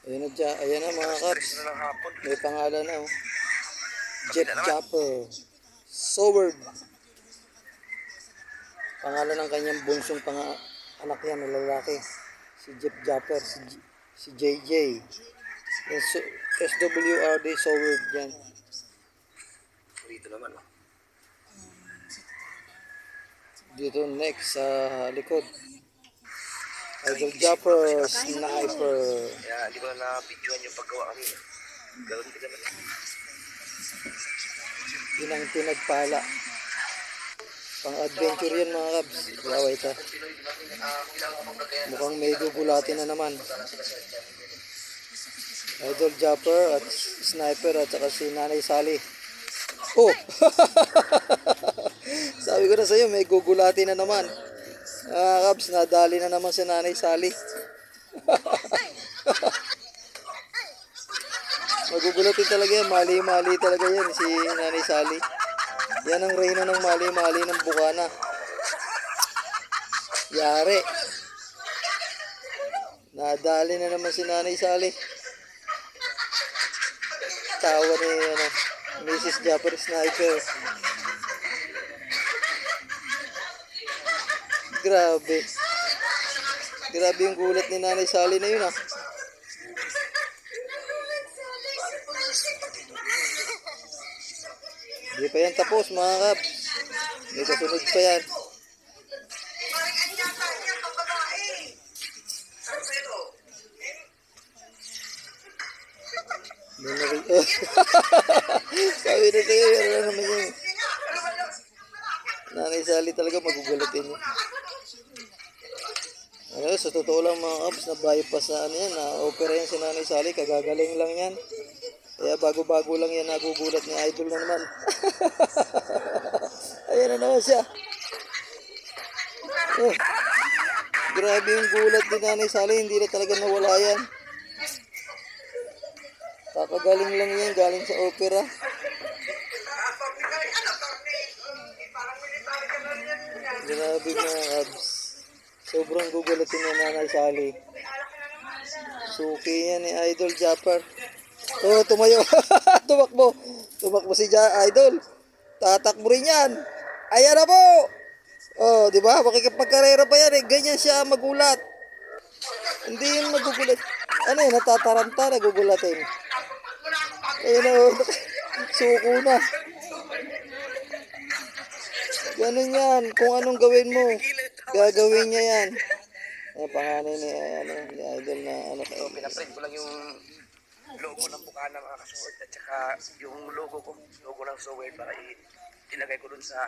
Ayan na dyan. Ayan na mga Cubs. May pangalan na. Oh. Jeff Japper. Soward. Pangalan ng kanyang bunsong anak yan na lalaki. Si Jeff Japper. Si JJ. Yung SWRD Soward yan. Dito naman. Dito next sa likod. Idol Japper, Sniper. Kaya di ko na videoan yung paggawa kami. Gawin ko naman. Yun ang pinagpala. Pang-adventure yan mga Cubs. Gaway ta. Mukhang may gugulatin na naman. Idol Japper at Sniper at saka si Nanay Sally. Oh! Sabi ko na sa'yo, may gugulatin na naman. Cubs, nadali na naman si Nanay Sally. Magugulatin talaga yan. Mali-mali talaga yan si Nanay Sally. Yan ang reyna ng mali-mali ng bukana. Yari. Nadali na naman si Nanay Sally. Tawa ni Mrs. Japper Sniper. Grabe. Grabe yung gulat ni Nanay Sally na yun ah. Hindi pa yan tapos mga Cubs. May kasunod pa yan. Sabi na sa'yo, yan lang naman yun. Nanay Sally talaga magugulatin yun. Sa totoo lang mga Cubs, na bypass na yan, na opera yan si Nanay Sally, kagagaling lang yan. Kaya bago-bago lang yan nagugulat ni Idol na naman. Ayan na naman siya. Grabe yung gulat ni Nanay Sally, hindi na talaga nawala yan. Kakagaling lang yan, galing sa opera. Grabe mga Cubs. Sobrang gugulatin ni Nanay Sally. Suki yan ni Idol Japper. Oh, tumayo. Tumakbo. Tumakbo si Idol. Tatakbo rin yan. Ayan na po. Oh, di ba? Makikipagkarera pa yan eh. Ganyan siya magulat. Hindi yung magugulat. Ano yun? Natataranta, nagugulatin. Ayan na. Oh. Suko na. Ganun yan. Kung anong gawin mo, gagawin niya yan. Panganay ni Idol na ano. So, pinaprint ko lang yung logo ng Bukana mga kasuword at saka yung logo ng Soward para ilagay ko dun sa